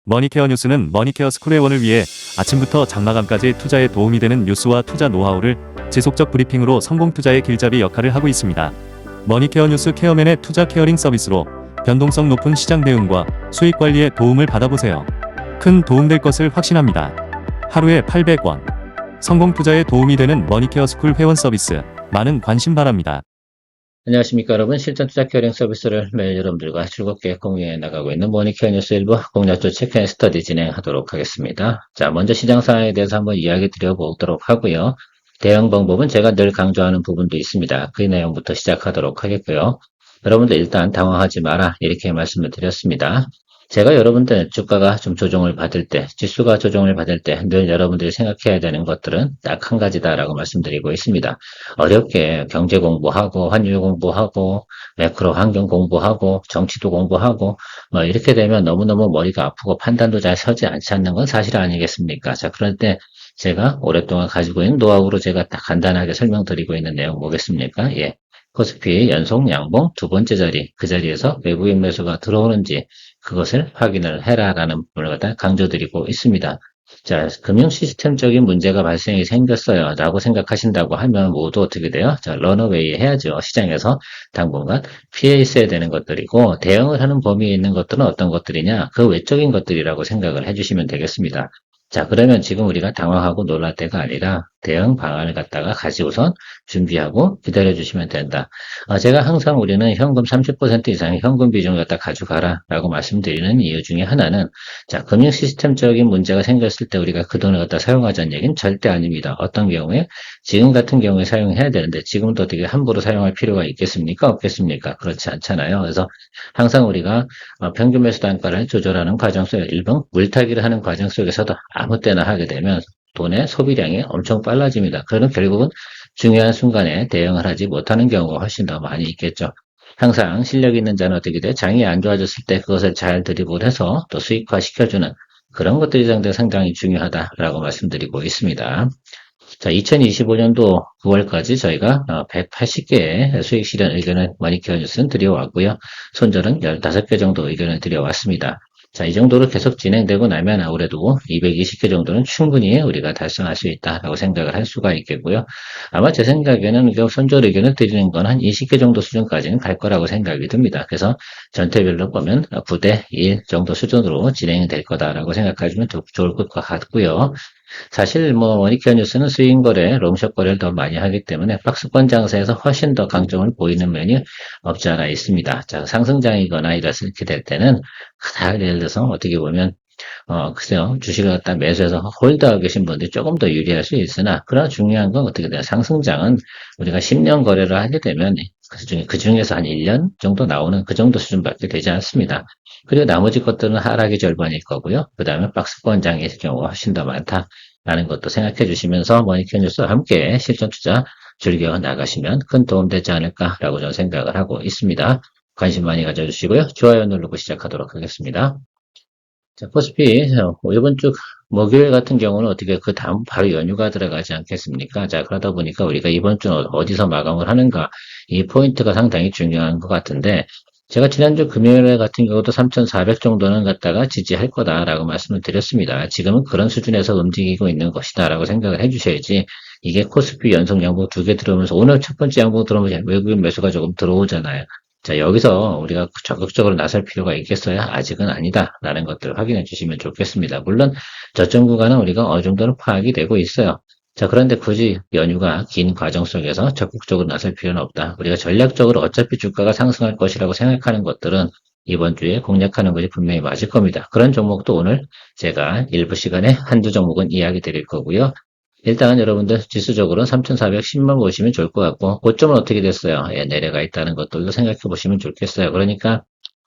머니케어 뉴스는 머니케어 스쿨 회원을 위해 아침부터 장마감까지 투자에 도움이 되는 뉴스와 투자 노하우를 지속적 브리핑으로 성공 투자의 길잡이 역할을 하고 있습니다. 머니케어 뉴스 케어맨의 투자 케어링 서비스로 변동성 높은 시장 대응과 수익 관리에 도움을 받아보세요. 큰 도움될 것을 확신합니다. 하루에 800원. 성공 투자에 도움이 되는 머니케어 스쿨 회원 서비스. 많은 관심 바랍니다. 안녕하십니까 여러분. 실전 투자 케어링 서비스를 매일 여러분들과 즐겁게 공유해 나가고 있는 머니케어 뉴스 일부 공략조 체크 앤 스터디 진행하도록 하겠습니다. 자, 먼저 시장 상황에 대해서 한번 이야기 드려보도록 하고요. 대응 방법은 제가 늘 강조하는 부분도 있습니다. 그 내용부터 시작하도록 하겠고요. 여러분들 일단 당황하지 마라 이렇게 말씀을 드렸습니다. 제가 여러분들 주가가 좀 조정을 받을 때, 지수가 조정을 받을 때 늘 여러분들이 생각해야 되는 것들은 딱 한 가지다라고 말씀드리고 있습니다. 어렵게 경제 공부하고 환율 공부하고 매크로 환경 공부하고 정치도 공부하고 뭐 이렇게 되면 너무너무 머리가 아프고 판단도 잘 서지 않는 건 사실 아니겠습니까? 자, 그럴 때 제가 오랫동안 가지고 있는 노하우로 제가 딱 간단하게 설명드리고 있는 내용 뭐겠습니까? 예. 코스피 연속 양봉 두 번째 자리, 그 자리에서 외국인 매수가 들어오는지 그것을 확인을 해라라는 부분을 갖다 강조드리고 있습니다. 자, 금융 시스템적인 문제가 발생이 생겼어요 라고 생각하신다고 하면 모두 어떻게 돼요? 자, 런어웨이 해야죠. 시장에서 당분간 피해 있어야 되는 것들이고 대응을 하는 범위에 있는 것들은 어떤 것들이냐? 그 외적인 것들이라고 생각을 해주시면 되겠습니다. 자, 그러면 지금 우리가 당황하고 놀랄 때가 아니라 대응 방안을 갖다가 가지고선 준비하고 기다려 주시면 된다. 제가 항상 우리는 현금 30% 이상의 현금 비중을 갖다 가져가라 라고 말씀드리는 이유 중에 하나는 자, 금융 시스템적인 문제가 생겼을 때 우리가 그 돈을 갖다 사용하자는 얘기는 절대 아닙니다. 어떤 경우에 지금 같은 경우에 사용해야 되는데 지금도 어떻게 함부로 사용할 필요가 있겠습니까? 없겠습니까? 그렇지 않잖아요. 그래서 항상 우리가 평균 매수 단가를 조절하는 과정 속에 일본 물타기를 하는 과정 속에서도 아무 때나 하게 되면 돈의 소비량이 엄청 빨라집니다. 그러면 결국은 중요한 순간에 대응을 하지 못하는 경우가 훨씬 더 많이 있겠죠. 항상 실력 있는 자는 어떻게 돼? 장이 안 좋아졌을 때 그것을 잘 드리블 해서 또 수익화 시켜주는 그런 것들이 상당히 중요하다라고 말씀드리고 있습니다. 자, 2025년도 9월까지 저희가 180개의 수익 실현 의견을 머니케어 뉴스는 드려왔고요. 손절은 15개 정도 의견을 드려왔습니다. 자, 이 정도로 계속 진행되고 나면 아무래도 220개 정도는 충분히 우리가 달성할 수 있다라고 생각을 할 수가 있겠고요. 아마 제 생각에는 손절 의견을 드리는 건 한 20개 정도 수준까지는 갈 거라고 생각이 듭니다. 그래서 전태별로 보면 9대 1 정도 수준으로 진행이 될 거다라고 생각하시면 좋을 것 같고요. 사실 머니케어 뉴스는 스윙 거래, 롱숏 거래를 더 많이 하기 때문에 박스권 장세에서 훨씬 더 강점을 보이는 면이 없지 않아 있습니다. 자, 상승장이거나 이렇게 될 때는 예를 들어서 어떻게 보면 글쎄요, 주식을 갖다 매수해서 홀드하고 계신 분들이 조금 더 유리할 수 있으나, 그러나 중요한 건 어떻게 돼요? 상승장은 우리가 10년 거래를 하게 되면 그 중에서 한 1년 정도 나오는 그 정도 수준밖에 되지 않습니다. 그리고 나머지 것들은 하락이 절반일 거고요. 그 다음에 박스권장의 경우가 훨씬 더 많다라는 것도 생각해 주시면서 머니케어 뉴스와 함께 실전 투자 즐겨 나가시면 큰 도움 되지 않을까라고 저는 생각을 하고 있습니다. 관심 많이 가져주시고요. 좋아요 누르고 시작하도록 하겠습니다. 자, 코스피, 이번 주 목요일 같은 경우는 어떻게 그 다음 바로 연휴가 들어가지 않겠습니까? 자, 그러다 보니까 우리가 이번 주는 어디서 마감을 하는가, 이 포인트가 상당히 중요한 것 같은데, 제가 지난주 금요일 같은 경우도 3,400 정도는 갖다가 지지할 거다라고 말씀을 드렸습니다. 지금은 그런 수준에서 움직이고 있는 것이다라고 생각을 해주셔야지, 이게 코스피 연속 양봉 2개 들어오면서 오늘 첫 번째 양봉 들어오면 외국인 매수가 조금 들어오잖아요. 자, 여기서 우리가 적극적으로 나설 필요가 있겠어요? 아직은 아니다라는 것들을 확인해 주시면 좋겠습니다. 물론 저점 구간은 우리가 어느 정도는 파악이 되고 있어요. 자, 그런데 굳이 연휴가 긴 과정 속에서 적극적으로 나설 필요는 없다. 우리가 전략적으로 어차피 주가가 상승할 것이라고 생각하는 것들은 이번 주에 공략하는 것이 분명히 맞을 겁니다. 그런 종목도 오늘 제가 일부 시간에 한두 종목은 이야기 드릴 거고요. 일단 여러분들 지수적으로 3,410만 보시면 좋을 것 같고 고점은 어떻게 됐어요? 예, 내려가 있다는 것들도 생각해 보시면 좋겠어요. 그러니까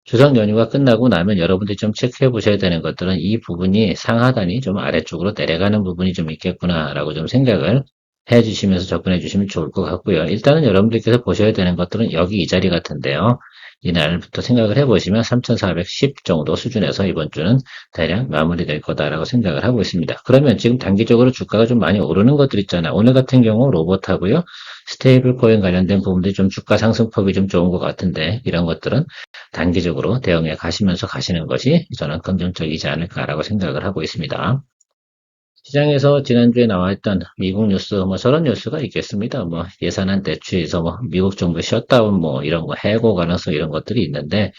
추석 연휴가 끝나고 나면 여러분들이 좀 체크해 보셔야 되는 것들은 이 부분이 상하단이 좀 아래쪽으로 내려가는 부분이 좀 있겠구나라고 좀 생각을 해 주시면서 접근해 주시면 좋을 것 같고요. 일단은 여러분들께서 보셔야 되는 것들은 여기 이 자리 같은데요. 이날부터 생각을 해보시면 3,410 정도 수준에서 이번 주는 대략 마무리될 거다라고 생각을 하고 있습니다. 그러면 지금 단기적으로 주가가 좀 많이 오르는 것들 있잖아요. 오늘 같은 경우 로봇하고요. 스테이블 코인 관련된 부분들이 좀 주가 상승폭이 좀 좋은 것 같은데 이런 것들은 단기적으로 대응해 가시면서 가시는 것이 저는 긍정적이지 않을까라고 생각을 하고 있습니다. 시장에서 지난주에 나와있던 미국 뉴스, 저런 뉴스가 있겠습니다. 예산안 대출에서 미국 정부 셧다운 이런 거 해고 가능성 이런 것들이 있는데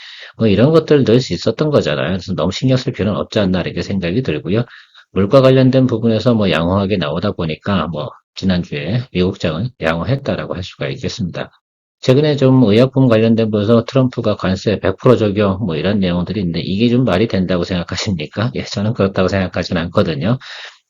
이런 것들 늘 수 있었던 거잖아요. 그래서 너무 신경 쓸 필요는 없지 않나 이렇게 생각이 들고요. 물가 관련된 부분에서 양호하게 나오다 보니까 지난주에 미국장은 양호했다라고 할 수가 있겠습니다. 최근에 좀 의약품 관련된 부분에서 트럼프가 관세 100% 적용 이런 내용들이 있는데 이게 좀 말이 된다고 생각하십니까? 예, 저는 그렇다고 생각하지는 않거든요.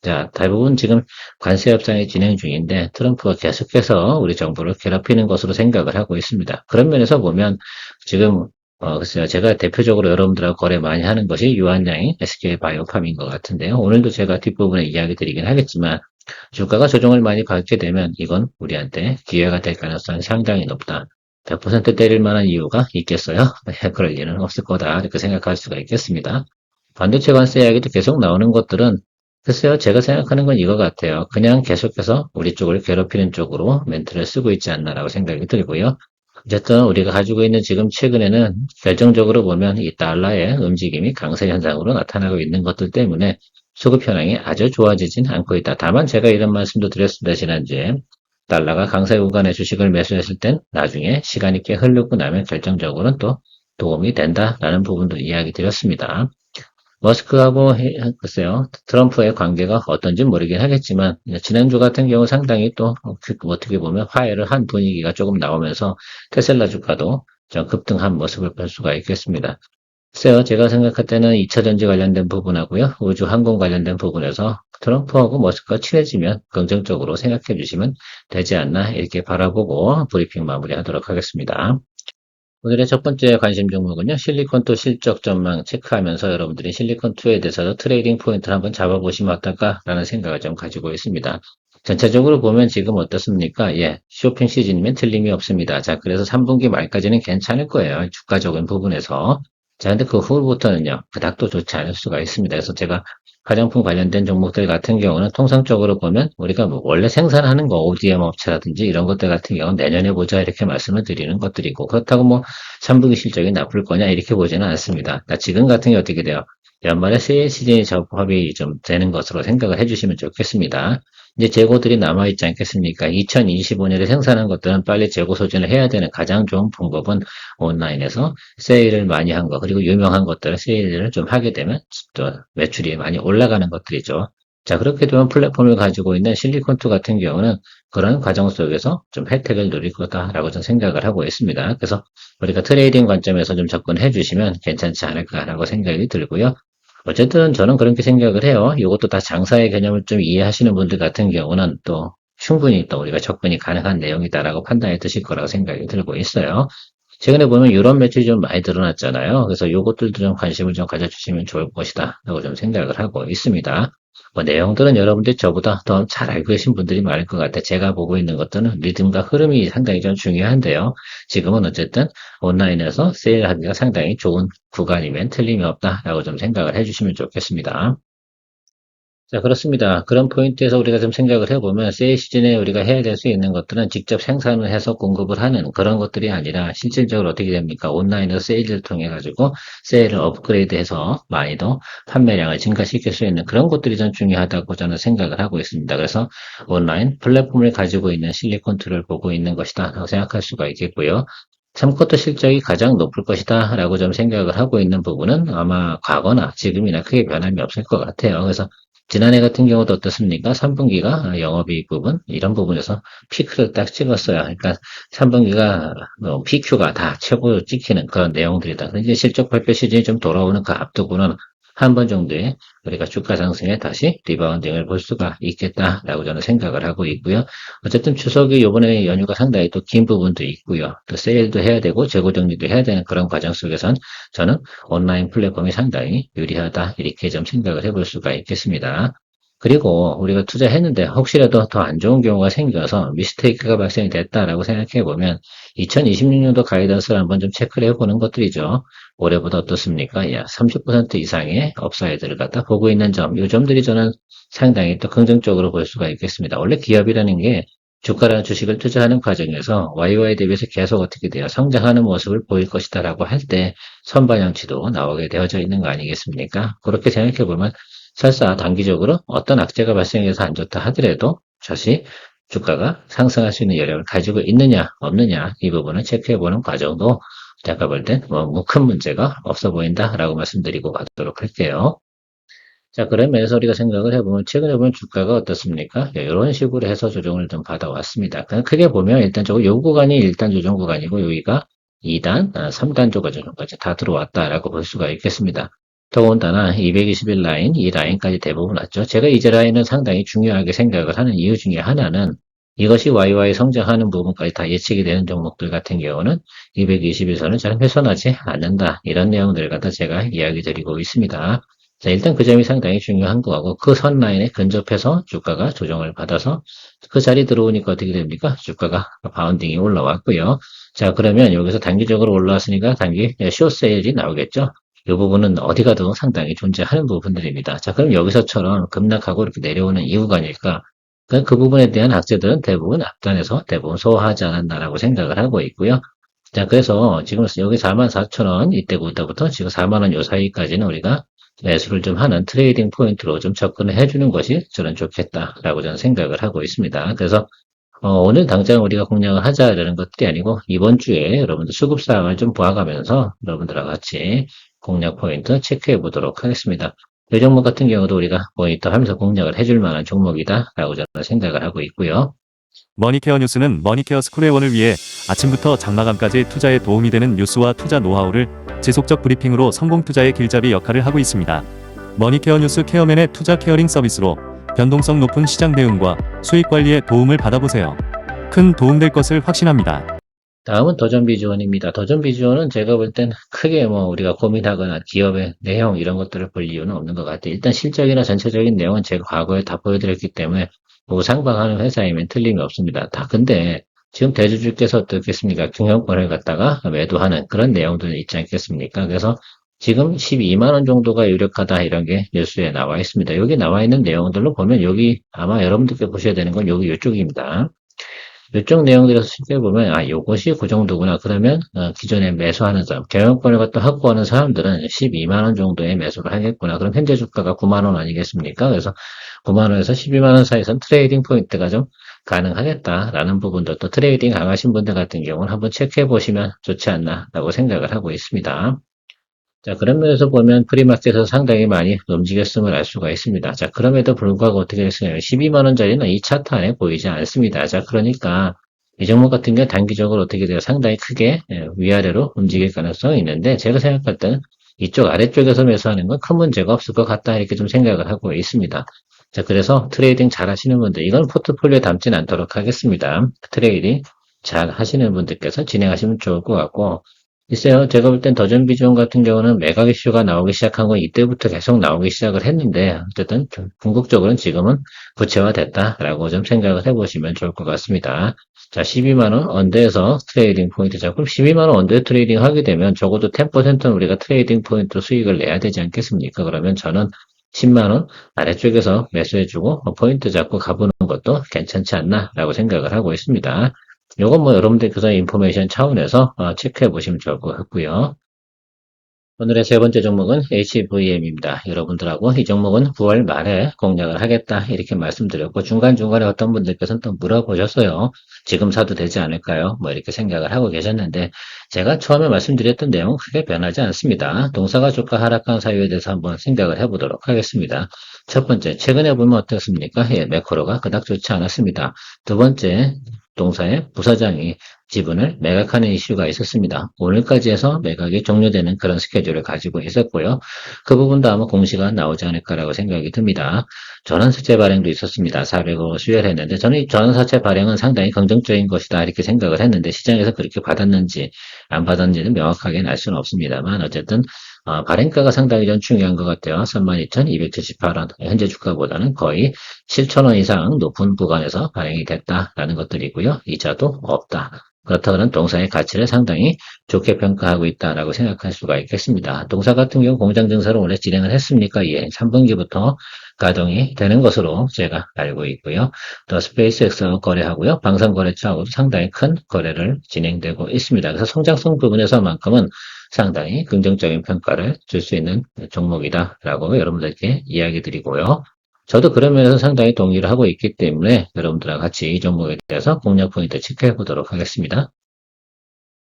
자, 대부분 지금 관세 협상이 진행 중인데 트럼프가 계속해서 우리 정부를 괴롭히는 것으로 생각을 하고 있습니다. 그런 면에서 보면 지금 글쎄요, 제가 대표적으로 여러분들하고 거래 많이 하는 것이 유한양이 SK바이오팜인 것 같은데요. 오늘도 제가 뒷부분에 이야기 드리긴 하겠지만 주가가 조정을 많이 받게 되면 이건 우리한테 기회가 될 가능성이 상당히 높다. 100% 때릴 만한 이유가 있겠어요? 그럴 리는 없을 거다. 이렇게 생각할 수가 있겠습니다. 반도체 관세 이야기도 계속 나오는 것들은 글쎄요, 제가 생각하는 건 이거 같아요. 그냥 계속해서 우리 쪽을 괴롭히는 쪽으로 멘트를 쓰고 있지 않나라고 생각이 들고요. 어쨌든 우리가 가지고 있는 지금 최근에는 결정적으로 보면 이 달러의 움직임이 강세 현상으로 나타나고 있는 것들 때문에 수급 현황이 아주 좋아지진 않고 있다. 다만 제가 이런 말씀도 드렸습니다. 지난주에. 달러가 강세 구간에 주식을 매수했을 땐 나중에 시간이 꽤 흐르고 나면 결정적으로는 또 도움이 된다라는 부분도 이야기 드렸습니다. 머스크하고 글쎄요 트럼프의 관계가 어떤지 모르긴 하겠지만 지난주 같은 경우 상당히 또 어떻게 보면 화해를 한 분위기가 조금 나오면서 테슬라 주가도 좀 급등한 모습을 볼 수가 있겠습니다. 글쎄요 제가 생각할 때는 2차전지 관련된 부분하고요 우주 항공 관련된 부분에서 트럼프하고 머스크가 친해지면 긍정적으로 생각해 주시면 되지 않나 이렇게 바라보고 브리핑 마무리하도록 하겠습니다. 오늘의 첫 번째 관심 종목은요. 실리콘2 실적 전망 체크하면서 여러분들이 실리콘2에 대해서 트레이딩 포인트를 한번 잡아보시면 어떨까라는 생각을 좀 가지고 있습니다. 전체적으로 보면 지금 어떻습니까? 예, 쇼핑 시즌이면 틀림이 없습니다. 자, 그래서 3분기 말까지는 괜찮을 거예요. 주가적인 부분에서. 자, 근데 그 후부터는요, 그닥도 좋지 않을 수가 있습니다. 그래서 제가 화장품 관련된 종목들 같은 경우는 통상적으로 보면 우리가 원래 생산하는 거 ODM 업체라든지 이런 것들 같은 경우는 내년에 보자 이렇게 말씀을 드리는 것들이고 그렇다고 3분기 실적이 나쁠 거냐 이렇게 보지는 않습니다. 그러니까 지금 같은 게 어떻게 돼요? 연말에 세일 시즌이 적합이 좀 되는 것으로 생각을 해주시면 좋겠습니다. 이제 재고들이 남아있지 않겠습니까? 2025년에 생산한 것들은 빨리 재고 소진을 해야 되는 가장 좋은 방법은 온라인에서 세일을 많이 한 거, 그리고 유명한 것들을 세일을 좀 하게 되면 또 매출이 많이 올라가는 것들이죠. 자, 그렇게 되면 플랫폼을 가지고 있는 실리콘2 같은 경우는 그런 과정 속에서 좀 혜택을 누릴 거다라고 저는 생각을 하고 있습니다. 그래서 우리가 트레이딩 관점에서 좀 접근해 주시면 괜찮지 않을까라고 생각이 들고요. 어쨌든 저는 그렇게 생각을 해요. 이것도 다 장사의 개념을 좀 이해하시는 분들 같은 경우는 또 충분히 또 우리가 접근이 가능한 내용이다라고 판단해 드실 거라고 생각이 들고 있어요. 최근에 보면 유럽 매출이 좀 많이 드러났잖아요. 그래서 요것들도 좀 관심을 좀 가져주시면 좋을 것이다. 라고 좀 생각을 하고 있습니다. 내용들은 여러분들이 저보다 더 잘 알고 계신 분들이 많을 것 같아요. 제가 보고 있는 것들은 리듬과 흐름이 상당히 좀 중요한데요. 지금은 어쨌든 온라인에서 세일하기가 상당히 좋은 구간이면 틀림이 없다라고 좀 생각을 해주시면 좋겠습니다. 자, 그렇습니다. 그런 포인트에서 우리가 좀 생각을 해보면 세일 시즌에 우리가 해야 될 수 있는 것들은 직접 생산을 해서 공급을 하는 그런 것들이 아니라 실질적으로 어떻게 됩니까? 온라인에서 세일을 통해 가지고 세일을 업그레이드해서 많이 더 판매량을 증가시킬 수 있는 그런 것들이 좀 중요하다고 저는 생각을 하고 있습니다. 그래서 온라인 플랫폼을 가지고 있는 실리콘2를 보고 있는 것이다 라고 생각할 수가 있겠고요. 3쿼터 실적이 가장 높을 것이다 라고 좀 생각을 하고 있는 부분은 아마 과거나 지금이나 크게 변함이 없을 것 같아요. 그래서 지난해 같은 경우도 어떻습니까? 3분기가 영업이익 부분, 이런 부분에서 피크를 딱 찍었어요. 그러니까 3분기가 PQ가 다 최고 찍히는 그런 내용들이다. 이제 실적 발표 시즌이 좀 돌아오는 그 앞두고는 한 번 정도의 우리가 주가 상승에 다시 리바운딩을 볼 수가 있겠다라고 저는 생각을 하고 있고요. 어쨌든 추석이 요번에 연휴가 상당히 또 긴 부분도 있고요. 또 세일도 해야 되고 재고 정리도 해야 되는 그런 과정 속에선 저는 온라인 플랫폼이 상당히 유리하다 이렇게 좀 생각을 해볼 수가 있겠습니다. 그리고 우리가 투자했는데 혹시라도 더 안 좋은 경우가 생겨서 미스테이크가 발생이 됐다라고 생각해 보면 2026년도 가이던스를 한번 좀 체크를 해보는 것들이죠. 올해보다 어떻습니까? 약 30% 이상의 업사이드를 갖다 보고 있는 점, 이 점들이 저는 상당히 또 긍정적으로 볼 수가 있겠습니다. 원래 기업이라는 게 주가라는 주식을 투자하는 과정에서 YY 대비해서 계속 어떻게 돼요? 성장하는 모습을 보일 것이다라고 할 때 선반영치도 나오게 되어져 있는 거 아니겠습니까? 그렇게 생각해 보면 설사 단기적으로 어떤 악재가 발생해서 안 좋다 하더라도 다시 주가가 상승할 수 있는 여력을 가지고 있느냐 없느냐 이 부분을 체크해보는 과정도 제가 볼 땐 뭐 큰 문제가 없어 보인다라고 말씀드리고 가도록 할게요. 자, 그런 면에서 우리가 생각을 해보면 최근에 보면 주가가 어떻습니까? 이런 식으로 해서 조정을 좀 받아왔습니다. 그냥 크게 보면 일단적으로 요 구간이 1단 조정 구간이고 여기가 2단, 3단 조정까지 다 들어왔다라고 볼 수가 있겠습니다. 더군다나 220일 라인, 이 라인까지 대부분 왔죠. 제가 이제 라인은 상당히 중요하게 생각을 하는 이유 중에 하나는 이것이 YY 성장하는 부분까지 다 예측이 되는 종목들 같은 경우는 221선을 잘 훼손하지 않는다. 이런 내용들을 갖다 제가 이야기 드리고 있습니다. 자, 일단 그 점이 상당히 중요한 거고, 그 선 라인에 근접해서 주가가 조정을 받아서 그 자리 들어오니까 어떻게 됩니까? 주가가 바운딩이 올라왔고요. 자, 그러면 여기서 단기적으로 올라왔으니까 단기 숏세일이 나오겠죠? 이 부분은 어디 가도 상당히 존재하는 부분들입니다. 자, 그럼 여기서처럼 급락하고 이렇게 내려오는 이유가 아닐까? 그 부분에 대한 악재들은 대부분 앞단에서 대부분 소화하지 않았나라고 생각을 하고 있고요. 자, 그래서 지금 여기 44,000원 이때부터 지금 4만원 요 사이까지는 우리가 매수를 좀 하는 트레이딩 포인트로 좀 접근을 해주는 것이 저는 좋겠다라고 저는 생각을 하고 있습니다. 그래서 오늘 당장 우리가 공략을 하자라는 것들이 아니고 이번 주에 여러분들 수급 사항을 좀 보아가면서 여러분들과 같이 공략 포인트 체크해 보도록 하겠습니다. 이 종목 같은 경우도 우리가 모니터 하면서 공략을 해줄 만한 종목이다라고 저는 생각을 하고 있고요. 머니케어 뉴스는 머니케어 스쿨의 원을 위해 아침부터 장마감까지 투자에 도움이 되는 뉴스와 투자 노하우를 지속적 브리핑으로 성공 투자의 길잡이 역할을 하고 있습니다. 머니케어 뉴스 케어맨의 투자 케어링 서비스로 변동성 높은 시장 대응과 수익 관리에 도움을 받아보세요. 큰 도움될 것을 확신합니다. 다음은 더존비즈원입니다. 더존비즈원은 제가 볼 땐 크게 뭐 우리가 고민하거나 기업의 내용 이런 것들을 볼 이유는 없는 것 같아요. 일단 실적이나 전체적인 내용은 제가 과거에 다 보여드렸기 때문에 뭐 상방하는 회사이면 틀림이 없습니다. 다 근데 지금 대주주께서 어떻겠습니까? 경영권을 갖다가 매도하는 그런 내용들이 있지 않겠습니까? 그래서 지금 12만 원 정도가 유력하다 이런 게 뉴스에 나와 있습니다. 여기 나와 있는 내용들로 보면 여기 아마 여러분들께 보셔야 되는 건 여기 이쪽입니다. 이쪽 내용들에서 쉽게 보면 요것이 그 정도구나. 그러면 기존에 매수하는 사람, 경영권을 갖다 확보하는 사람들은 12만 원 정도의 매수를 하겠구나. 그럼 현재 주가가 9만 원 아니겠습니까? 그래서 9만 원에서 12만 원 사이에서는 트레이딩 포인트가 좀 가능하겠다라는 부분도 또 트레이딩 강하신 분들 같은 경우는 한번 체크해 보시면 좋지 않나라고 생각을 하고 있습니다. 자, 그런 면에서 보면 프리마켓에서 상당히 많이 움직였음을 알 수가 있습니다. 자, 그럼에도 불구하고 어떻게 됐어요? 12만원짜리는 이 차트 안에 보이지 않습니다. 자, 그러니까 이 종목 같은 경우 단기적으로 어떻게 돼요? 상당히 크게 위아래로 움직일 가능성이 있는데 제가 생각할 때는 이쪽 아래쪽에서 매수하는 건 큰 문제가 없을 것 같다 이렇게 좀 생각을 하고 있습니다. 자, 그래서 트레이딩 잘 하시는 분들, 이건 포트폴리오에 담진 않도록 하겠습니다. 트레이딩 잘 하시는 분들께서 진행하시면 좋을 것 같고, 글쎄요, 제가 볼 땐 더존 비전 같은 경우는 매각 이슈가 나오기 시작한 건 이때부터 계속 나오기 시작을 했는데, 어쨌든 궁극적으로는 지금은 구체화됐다라고 좀 생각을 해보시면 좋을 것 같습니다. 자, 12만원 언더에서 트레이딩 포인트 잡고, 12만원 언더에 트레이딩 하게 되면 적어도 10%는 우리가 트레이딩 포인트 수익을 내야 되지 않겠습니까? 그러면 저는 10만원 아래쪽에서 매수해주고, 포인트 잡고 가보는 것도 괜찮지 않나라고 생각을 하고 있습니다. 요건 뭐 여러분들께서 인포메이션 차원에서 체크해 보시면 좋을 것 같고요. 오늘의 세 번째 종목은 HVM입니다. 여러분들하고 이 종목은 9월 말에 공략을 하겠다 이렇게 말씀드렸고 중간중간에 어떤 분들께서는 또 물어보셨어요. 지금 사도 되지 않을까요? 뭐 이렇게 생각을 하고 계셨는데 제가 처음에 말씀드렸던 내용은 크게 변하지 않습니다. 동사가 주가 하락한 사유에 대해서 한번 생각을 해보도록 하겠습니다. 첫 번째, 최근에 보면 어떻습니까? 예, 매크로가 그닥 좋지 않았습니다. 두 번째, 동사의 부사장이 지분을 매각하는 이슈가 있었습니다. 오늘까지 해서 매각이 종료되는 그런 스케줄을 가지고 있었고요. 그 부분도 아마 공시가 나오지 않을까라고 생각이 듭니다. 전환사채 발행도 있었습니다. 400억 수혈했는데 저는 이 전환사채 발행은 상당히 긍정적인 것이다 이렇게 생각을 했는데 시장에서 그렇게 받았는지 안 받았는지는 명확하게 알 수는 없습니다만 어쨌든 발행가가 상당히 좀 중요한 것 같아요. 32,278원. 현재 주가보다는 거의 7,000원 이상 높은 구간에서 발행이 됐다라는 것들이고요. 이자도 없다. 그렇다면 동사의 가치를 상당히 좋게 평가하고 있다라고 생각할 수가 있겠습니다. 동사 같은 경우 공장 증설을 원래 진행을 했습니까? 예, 3분기부터 가동이 되는 것으로 제가 알고 있고요. 또 스페이스X하고 거래하고요. 방산거래처하고도 상당히 큰 거래를 진행되고 있습니다. 그래서 성장성 부분에서만큼은 상당히 긍정적인 평가를 줄 수 있는 종목이다라고 여러분들께 이야기 드리고요. 저도 그런 면에서 상당히 동의를 하고 있기 때문에 여러분들과 같이 이 종목에 대해서 공략 포인트 체크해 보도록 하겠습니다.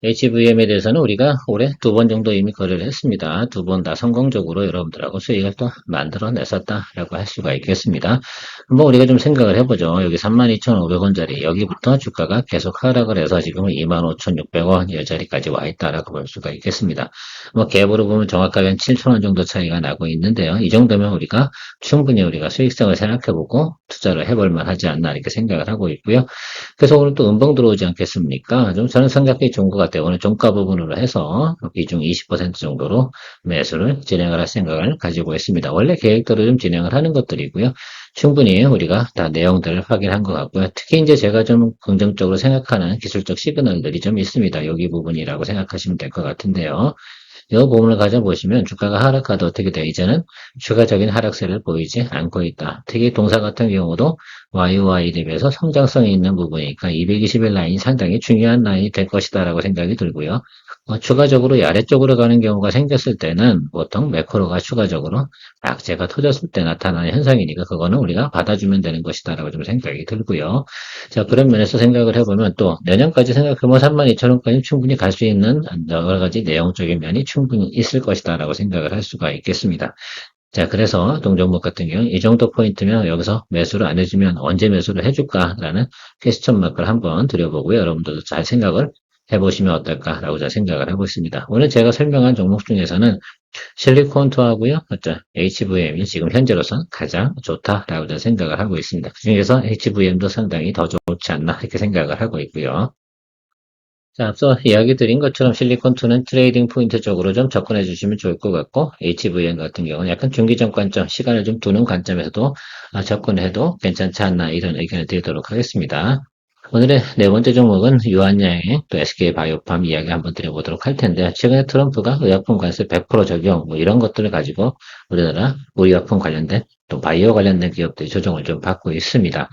HVM에 대해서는 우리가 올해 2번 정도 이미 거래를 했습니다. 2번 다 성공적으로 여러분들하고 수익을 또 만들어냈었다라고 할 수가 있겠습니다. 한번 우리가 좀 생각을 해보죠. 여기 32,500원짜리 여기부터 주가가 계속 하락을 해서 지금은 25,600원 이 자리까지 와 있다라고 볼 수가 있겠습니다. 뭐 갭으로 보면 정확하게 한 7,000원 정도 차이가 나고 있는데요. 이 정도면 우리가 충분히 우리가 수익성을 생각해보고 투자를 해볼 만하지 않나 이렇게 생각을 하고 있고요. 그래서 오늘 또 음봉 들어오지 않겠습니까? 좀 저는 생각이 좋은 것 같아요. 오늘 종가 부분으로 해서 비중 20% 정도로 매수를 진행을 할 생각을 가지고 있습니다. 원래 계획대로 좀 진행을 하는 것들이고요. 충분히 우리가 다 내용들을 확인한 것 같고요. 특히 이제 제가 좀 긍정적으로 생각하는 기술적 시그널들이 좀 있습니다. 여기 부분이라고 생각하시면 될 것 같은데요. 이 부분을 가져보시면 주가가 하락하다 어떻게 돼요? 이제는 추가적인 하락세를 보이지 않고 있다. 특히 동사 같은 경우도 YOY 대비해서 성장성이 있는 부분이니까 220일 라인이 상당히 중요한 라인이 될 것이다 라고 생각이 들고요. 추가적으로 이 아래쪽으로 가는 경우가 생겼을 때는 보통 매크로가 추가적으로 악재가 터졌을 때 나타나는 현상이니까 그거는 우리가 받아주면 되는 것이다 라고 좀 생각이 들고요. 자, 그런 면에서 생각을 해보면 또 내년까지 생각해보면 32,000원까지 충분히 갈 수 있는 여러 가지 내용적인 면이 충분히 있을 것이다 라고 생각을 할 수가 있겠습니다. 자, 그래서 동종목 같은 경우 이 정도 포인트면 여기서 매수를 안 해주면 언제 매수를 해줄까라는 퀘스천 마크를 한번 드려보고요. 여러분들도 잘 생각을 해보시면 어떨까라고 저 생각을 하고 있습니다. 오늘 제가 설명한 종목 중에서는 실리콘투하고요, HVM이 지금 현재로선 가장 좋다라고 저 생각을 하고 있습니다. 그 중에서 HVM도 상당히 더 좋지 않나 이렇게 생각을 하고 있고요. 자, 앞서 이야기 드린 것처럼 실리콘2는 트레이딩 포인트 쪽으로 좀 접근해 주시면 좋을 것 같고, HVM 같은 경우는 약간 중기적 관점, 시간을 좀 두는 관점에서도 접근해도 괜찮지 않나 이런 의견을 드리도록 하겠습니다. 오늘의 네 번째 종목은 유한양행 또 SK바이오팜 이야기 한번 드려보도록 할 텐데, 최근에 트럼프가 의약품 관세 100% 적용 뭐 이런 것들을 가지고 우리나라 의약품 관련된 또 바이오 관련된 기업들이 조정을 좀 받고 있습니다.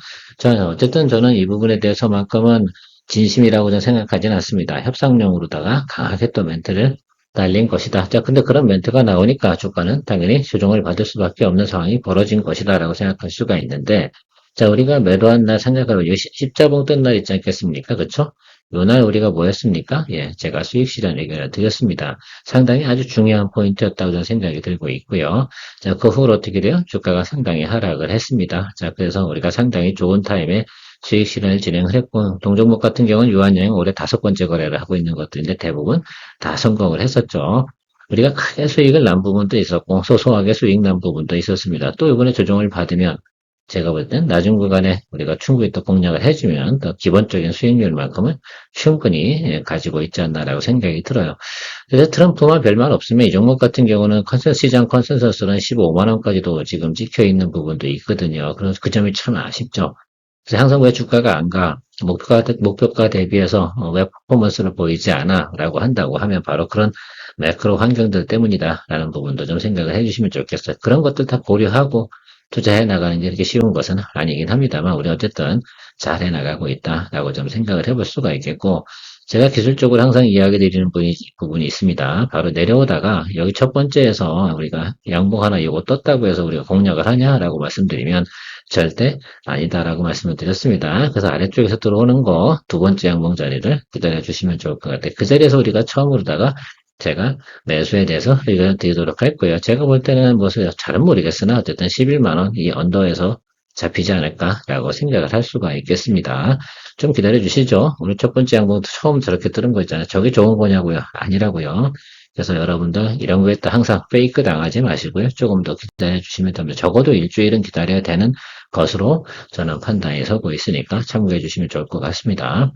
어쨌든 저는 이 부분에 대해서만큼은 진심이라고 저는 생각하지는 않습니다. 협상용으로다가 강하게 또 멘트를 날린 것이다. 자, 근데 그런 멘트가 나오니까 주가는 당연히 조정을 받을 수밖에 없는 상황이 벌어진 것이다라고 생각할 수가 있는데, 자, 우리가 매도한 날 생각하면 십자봉 뜬 날 있지 않겠습니까? 그쵸? 요날 우리가 뭐 했습니까? 예, 제가 수익 실현 의견을 드렸습니다. 상당히 아주 중요한 포인트였다고 저는 생각이 들고 있고요. 자, 그 후로 어떻게 돼요? 주가가 상당히 하락을 했습니다. 자, 그래서 우리가 상당히 좋은 타임에 수익 실현을 진행을 했고, 동종목 같은 경우는 유한양행 올해 5번째 거래를 하고 있는 것들인데 대부분 다 성공을 했었죠. 우리가 크게 수익을 난 부분도 있었고, 소소하게 수익 난 부분도 있었습니다. 또 이번에 조정을 받으면 제가 볼 땐 낮은 구간에 우리가 충분히 또 공략을 해주면 더 기본적인 수익률만큼은 충분히 가지고 있지 않나라고 생각이 들어요. 그래서 트럼프만 별말 없으면 이 종목 같은 경우는 시장 컨센서스는 15만원까지도 지금 찍혀 있는 부분도 있거든요. 그래서 그 점이 참 아쉽죠. 그래서 항상 왜 주가가 안 가? 목표가 대비해서 왜 퍼포먼스를 보이지 않아? 라고 한다고 하면 바로 그런 매크로 환경들 때문이다. 라는 부분도 좀 생각을 해주시면 좋겠어요. 그런 것들 다 고려하고 투자해 나가는 게 이렇게 쉬운 것은 아니긴 합니다만, 우리 어쨌든 잘 해 나가고 있다라고 좀 생각을 해볼 수가 있겠고, 제가 기술적으로 항상 이야기 드리는 부분이 있습니다. 바로 내려오다가 여기 첫 번째에서 우리가 양봉 하나 이거 떴다고 해서 우리가 공략을 하냐라고 말씀드리면 절대 아니다라고 말씀을 드렸습니다. 그래서 아래쪽에서 들어오는 거 두 번째 양봉 자리를 기다려 주시면 좋을 것 같아요. 그 자리에서 우리가 처음으로다가 제가 매수에 대해서 의견을 드리도록 할 거예요. 제가 볼 때는 뭐 잘은 모르겠으나 어쨌든 11만원 이 언더에서 잡히지 않을까라고 생각을 할 수가 있겠습니다. 좀 기다려 주시죠. 오늘 첫 번째 양봉도 처음 저렇게 뜨는 거 있잖아요. 저게 좋은 거냐고요? 아니라고요. 그래서 여러분들 이런 거에 또 항상 페이크 당하지 마시고요. 조금 더 기다려 주시면 됩니다. 적어도 일주일은 기다려야 되는 것으로 저는 판단이 서고 있으니까 참고해 주시면 좋을 것 같습니다.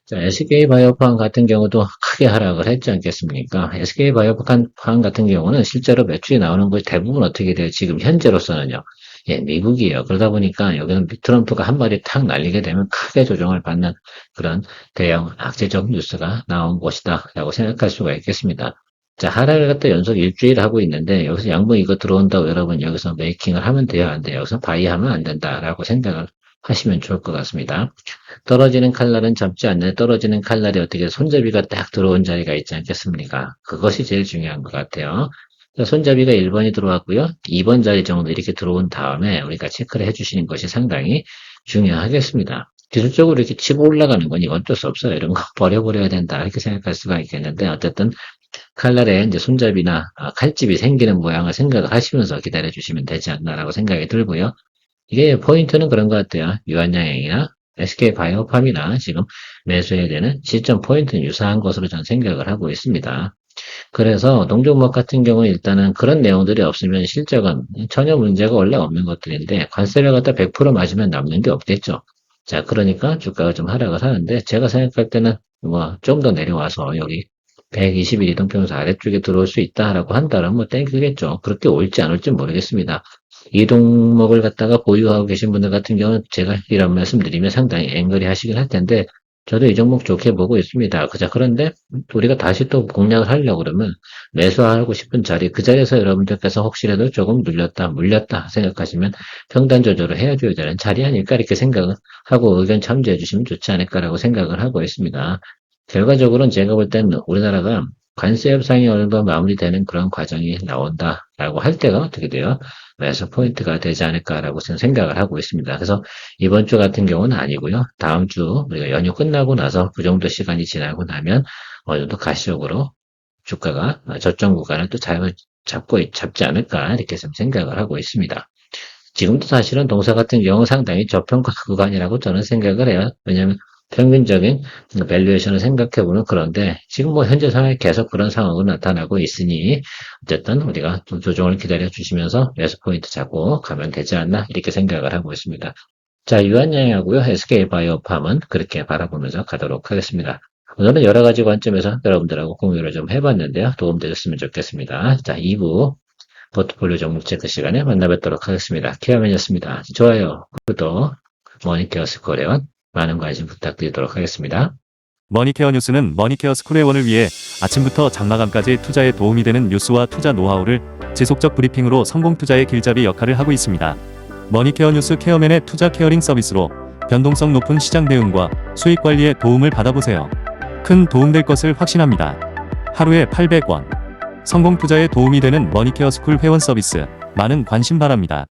자, SK바이오팜 같은 경우도 크게 하락을 했지 않겠습니까? SK바이오팜 같은 경우는 실제로 매출이 나오는 거의 대부분 어떻게 돼요? 지금 현재로서는요. 예, 미국이에요. 그러다 보니까 여기는 트럼프가 한 마디 탁 날리게 되면 크게 조정을 받는 그런 대형 악재적 뉴스가 나온 것이다 라고 생각할 수가 있겠습니다. 자, 하락을 갖다 연속 일주일 하고 있는데 여기서 양봉 이거 들어온다고 여러분 여기서 메이킹을 하면 돼요? 안 돼요? 여기서 바이하면 안 된다라고 생각을 하시면 좋을 것 같습니다. 떨어지는 칼날은 잡지 않는 떨어지는 칼날이 어떻게 손잡이가 딱 들어온 자리가 있지 않겠습니까? 그것이 제일 중요한 것 같아요. 손잡이가 1번이 들어왔고요. 2번 자리 정도 이렇게 들어온 다음에 우리가 체크를 해주시는 것이 상당히 중요하겠습니다. 기술적으로 이렇게 치고 올라가는 건 이건 어쩔 수 없어요. 이런 거 버려버려야 된다. 이렇게 생각할 수가 있겠는데 어쨌든 칼날에 이제 손잡이나 칼집이 생기는 모양을 생각을 하시면서 기다려 주시면 되지 않나라고 생각이 들고요. 이게 포인트는 그런 것 같아요. 유한양행이나 SK바이오팜이나 지금 매수해야 되는 시점 포인트는 유사한 것으로 저는 생각을 하고 있습니다. 그래서 농종목 같은 경우는 일단은 그런 내용들이 없으면 실적은 전혀 문제가 원래 없는 것들인데 관세를 갖다 100% 맞으면 남는 게 없겠죠. 자, 그러니까 주가가 좀 하락을 하는데 제가 생각할 때는 뭐 좀 더 내려와서 여기 121 이동평소 아래쪽에 들어올 수 있다라고 한다면 뭐 땡큐겠죠. 그렇게 올지 안 올지 모르겠습니다. 이 종목을 갖다가 보유하고 계신 분들 같은 경우는 제가 이런 말씀 드리면 상당히 앵거리 하시긴 할 텐데 저도 이 종목 좋게 보고 있습니다. 그자 그런데 우리가 다시 또 공략을 하려고 그러면 매수하고 싶은 자리 그 자리에서 여러분들께서 혹시라도 조금 눌렸다 물렸다 생각하시면 평단 조절을 해줘야 되는 자리 아닐까 이렇게 생각을 하고 의견 참조해 주시면 좋지 않을까라고 생각을 하고 있습니다. 결과적으로는 제가 볼 때는 우리나라가 관세 협상이 어느 정도 마무리되는 그런 과정이 나온다라고 할 때가 어떻게 돼요? 매수 포인트가 되지 않을까라고 생각을 하고 있습니다. 그래서 이번 주 같은 경우는 아니고요. 다음 주 우리가 연휴 끝나고 나서 그 정도 시간이 지나고 나면 어느 정도 가시적으로 주가가 저점 구간을 또 잡지 않을까 이렇게 생각을 하고 있습니다. 지금도 사실은 동사 같은 경우 상당히 저평가 구간이라고 저는 생각을 해요. 왜냐하면 평균적인 밸류에이션을 생각해보면 그런데 지금 뭐 현재 상황에 계속 그런 상황으로 나타나고 있으니 어쨌든 우리가 좀 조정을 기다려 주시면서 매수 포인트 잡고 가면 되지 않나 이렇게 생각을 하고 있습니다. 자, 유한양하고요. SK바이오팜은 그렇게 바라보면서 가도록 하겠습니다. 오늘은 여러 가지 관점에서 여러분들하고 공유를 좀 해봤는데요. 도움되셨으면 좋겠습니다. 자, 2부 포트폴리오 종목 체크 시간에 만나 뵙도록 하겠습니다. 케어맨이었습니다. 좋아요, 구독, 머니케어 스코어원 많은 관심 부탁드리도록 하겠습니다. 머니케어 뉴스는 머니케어 스쿨회원을 위해 아침부터 장마감까지 투자에 도움이 되는 뉴스와 투자 노하우를 지속적 브리핑으로 성공 투자의 길잡이 역할을 하고 있습니다. 머니케어 뉴스 케어맨의 투자 케어링 서비스로 변동성 높은 시장 대응과 수익 관리에 도움을 받아보세요. 큰 도움될 것을 확신합니다. 하루에 800원. 성공 투자에 도움이 되는 머니케어 스쿨 회원 서비스 많은 관심 바랍니다.